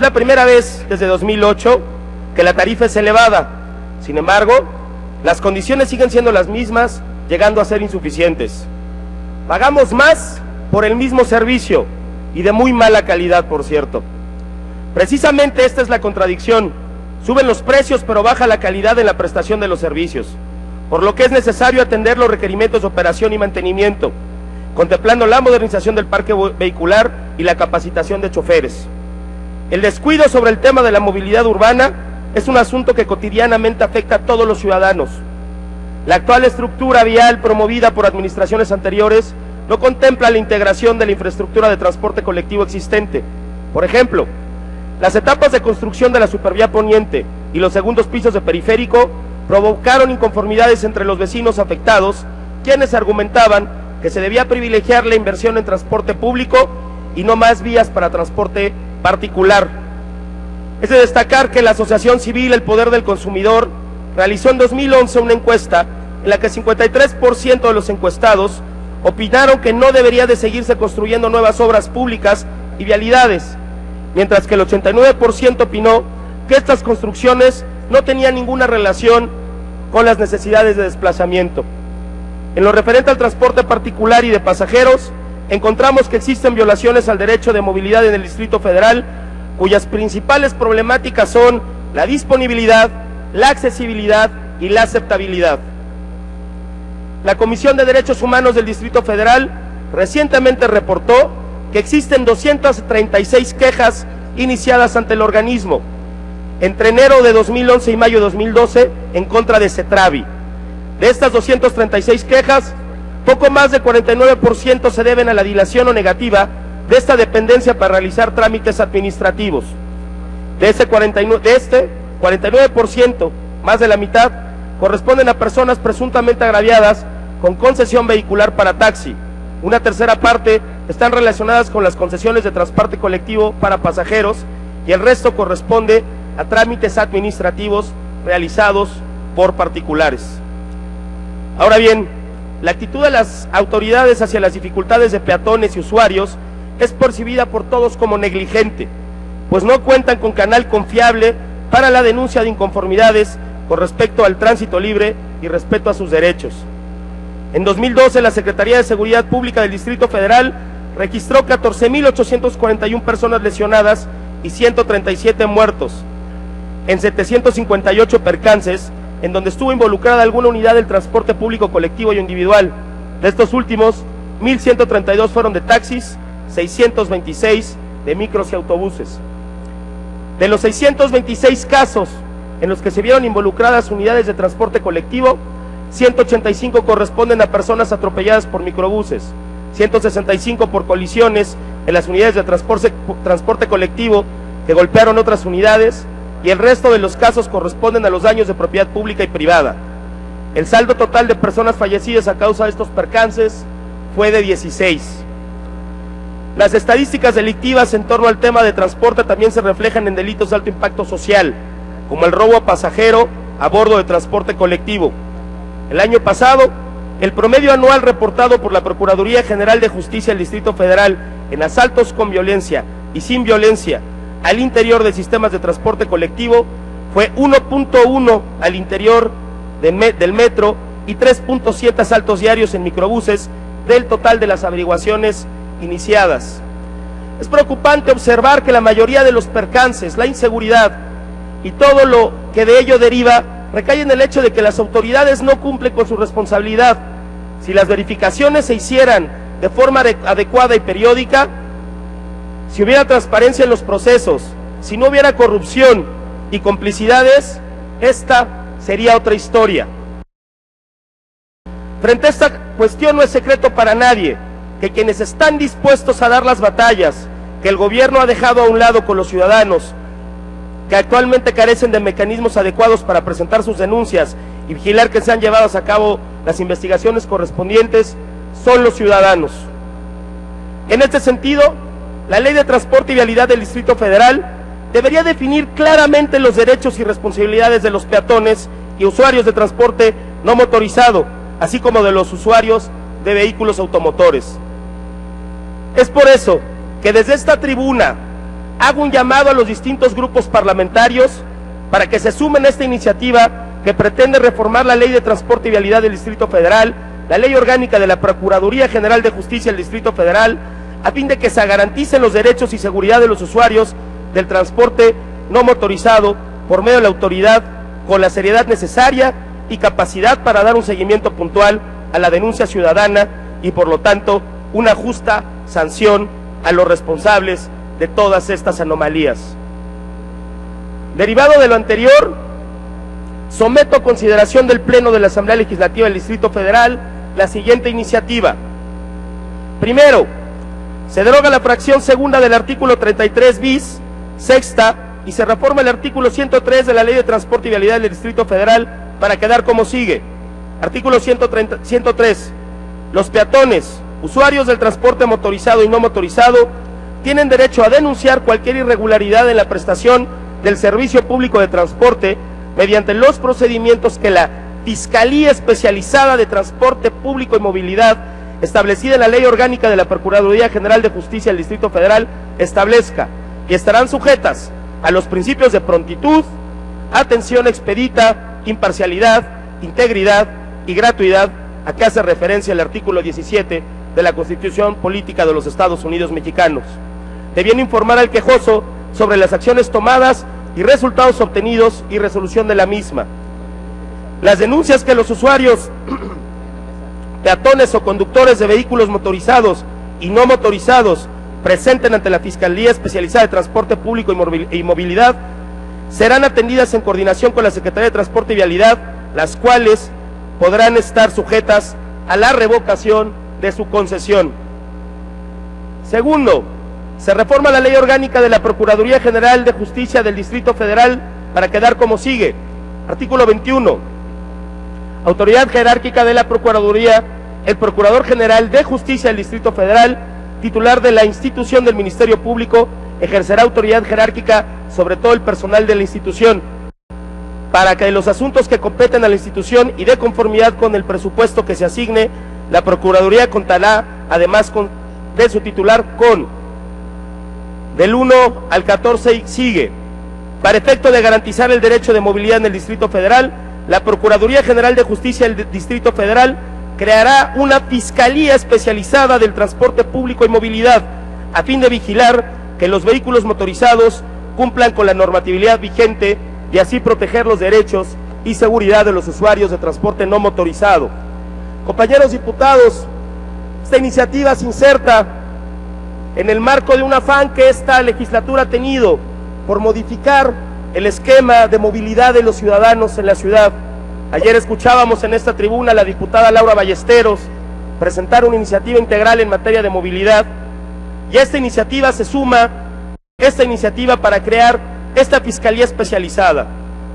Es la primera vez desde 2008 que la tarifa es elevada. Sin embargo, las condiciones siguen siendo las mismas, llegando a ser insuficientes. Pagamos más por el mismo servicio y de muy mala calidad, por cierto. Precisamente esta es la contradicción. Suben los precios, pero baja la calidad en la prestación de los servicios, por lo que es necesario atender los requerimientos de operación y mantenimiento, contemplando la modernización del parque vehicular y la capacitación de choferes. El descuido sobre el tema de la movilidad urbana es un asunto que cotidianamente afecta a todos los ciudadanos. La actual estructura vial promovida por administraciones anteriores no contempla la integración de la infraestructura de transporte colectivo existente. Por ejemplo, las etapas de construcción de la supervía poniente y los segundos pisos de periférico provocaron inconformidades entre los vecinos afectados, quienes argumentaban que se debía privilegiar la inversión en transporte público y no más vías para transporte particular. Es de destacar que la Asociación Civil El Poder del Consumidor realizó en 2011 una encuesta en la que 53% de los encuestados opinaron que no debería de seguirse construyendo nuevas obras públicas y vialidades, mientras que el 89% opinó que estas construcciones no tenían ninguna relación con las necesidades de desplazamiento. En lo referente al transporte particular y de pasajeros, encontramos que existen violaciones al derecho de movilidad en el Distrito Federal, cuyas principales problemáticas son la disponibilidad, la accesibilidad y la aceptabilidad. La Comisión de Derechos Humanos del Distrito Federal recientemente reportó que existen 236 quejas iniciadas ante el organismo entre enero de 2011 y mayo de 2012 en contra de CETRAVI. De estas 236 quejas, poco más de 49% se deben a la dilación o negativa de esta dependencia para realizar trámites administrativos. De este 49%, más de la mitad, corresponden a personas presuntamente agraviadas con concesión vehicular para taxi. Una tercera parte están relacionadas con las concesiones de transporte colectivo para pasajeros y el resto corresponde a trámites administrativos realizados por particulares. Ahora bien, la actitud de las autoridades hacia las dificultades de peatones y usuarios es percibida por todos como negligente, pues no cuentan con canal confiable para la denuncia de inconformidades con respecto al tránsito libre y respeto a sus derechos. En 2012, la Secretaría de Seguridad Pública del Distrito Federal registró 14.841 personas lesionadas y 137 muertos, en 758 percances, en donde estuvo involucrada alguna unidad del transporte público colectivo y individual. De estos últimos, 1.132 fueron de taxis, 626 de micros y autobuses. De los 626 casos en los que se vieron involucradas unidades de transporte colectivo, 185 corresponden a personas atropelladas por microbuses, 165 por colisiones en las unidades de transporte colectivo que golpearon otras unidades, y el resto de los casos corresponden a los daños de propiedad pública y privada. El saldo total de personas fallecidas a causa de estos percances fue de 16. Las estadísticas delictivas en torno al tema de transporte también se reflejan en delitos de alto impacto social, como el robo a pasajero a bordo de transporte colectivo. El año pasado, el promedio anual reportado por la Procuraduría General de Justicia del Distrito Federal en asaltos con violencia y sin violencia al interior de sistemas de transporte colectivo fue 1.1 al interior del metro y 3.7 asaltos diarios en microbuses del total de las averiguaciones iniciadas. Es preocupante observar que la mayoría de los percances, la inseguridad y todo lo que de ello deriva recae en el hecho de que las autoridades no cumplen con su responsabilidad. Si las verificaciones se hicieran de forma adecuada y periódica, si hubiera transparencia en los procesos, si no hubiera corrupción y complicidades, esta sería otra historia. Frente a esta cuestión no es secreto para nadie que quienes están dispuestos a dar las batallas que el gobierno ha dejado a un lado con los ciudadanos, que actualmente carecen de mecanismos adecuados para presentar sus denuncias y vigilar que sean llevadas a cabo las investigaciones correspondientes, son los ciudadanos. En este sentido, la Ley de Transporte y Vialidad del Distrito Federal debería definir claramente los derechos y responsabilidades de los peatones y usuarios de transporte no motorizado, así como de los usuarios de vehículos automotores. Es por eso que desde esta tribuna hago un llamado a los distintos grupos parlamentarios para que se sumen a esta iniciativa que pretende reformar la Ley de Transporte y Vialidad del Distrito Federal, la Ley Orgánica de la Procuraduría General de Justicia del Distrito Federal, a fin de que se garanticen los derechos y seguridad de los usuarios del transporte no motorizado por medio de la autoridad, con la seriedad necesaria y capacidad para dar un seguimiento puntual a la denuncia ciudadana y, por lo tanto, una justa sanción a los responsables de todas estas anomalías. Derivado de lo anterior, someto a consideración del Pleno de la Asamblea Legislativa del Distrito Federal la siguiente iniciativa. Primero, se deroga la fracción segunda del artículo 33 bis, sexta, y se reforma el artículo 103 de la Ley de Transporte y Vialidad del Distrito Federal para quedar como sigue. Artículo 103. Los peatones, usuarios del transporte motorizado y no motorizado, tienen derecho a denunciar cualquier irregularidad en la prestación del servicio público de transporte mediante los procedimientos que la Fiscalía Especializada de Transporte Público y Movilidad, establecida en la Ley Orgánica de la Procuraduría General de Justicia del Distrito Federal, establezca, y estarán sujetas a los principios de prontitud, atención expedita, imparcialidad, integridad y gratuidad, a que hace referencia el artículo 17 de la Constitución Política de los Estados Unidos Mexicanos. Debiendo informar al quejoso sobre las acciones tomadas y resultados obtenidos y resolución de la misma. Las denuncias que los usuarios, peatones o conductores de vehículos motorizados y no motorizados presenten ante la Fiscalía Especializada de Transporte Público y Movilidad serán atendidas en coordinación con la Secretaría de Transporte y Vialidad, las cuales podrán estar sujetas a la revocación de su concesión. Segundo, se reforma la Ley Orgánica de la Procuraduría General de Justicia del Distrito Federal para quedar como sigue. Artículo 21. Autoridad jerárquica de la Procuraduría, el Procurador General de Justicia del Distrito Federal, titular de la institución del Ministerio Público, ejercerá autoridad jerárquica sobre todo el personal de la institución, para que los asuntos que competen a la institución y de conformidad con el presupuesto que se asigne, la Procuraduría contará, además de su titular, con del 1 al 14 y sigue. Para efecto de garantizar el derecho de movilidad en el Distrito Federal, la Procuraduría General de Justicia del Distrito Federal creará una Fiscalía Especializada del Transporte Público y Movilidad, a fin de vigilar que los vehículos motorizados cumplan con la normatividad vigente y así proteger los derechos y seguridad de los usuarios de transporte no motorizado. Compañeros diputados, esta iniciativa se inserta en el marco de un afán que esta legislatura ha tenido por modificar el esquema de movilidad de los ciudadanos en la ciudad. Ayer escuchábamos en esta tribuna a la diputada Laura Ballesteros presentar una iniciativa integral en materia de movilidad, y esta iniciativa se suma, para crear esta Fiscalía Especializada.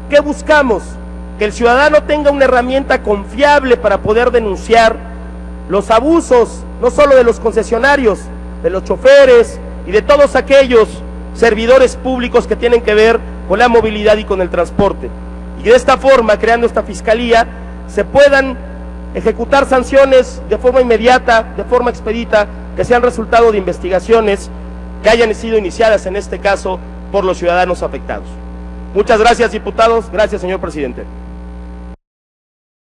¿Qué buscamos? Que el ciudadano tenga una herramienta confiable para poder denunciar los abusos, no solo de los concesionarios, de los choferes y de todos aquellos servidores públicos que tienen que ver con la movilidad y con el transporte. Y de esta forma, creando esta fiscalía, se puedan ejecutar sanciones de forma inmediata, de forma expedita, que sean resultado de investigaciones que hayan sido iniciadas en este caso por los ciudadanos afectados. Muchas gracias, diputados. Gracias, señor presidente.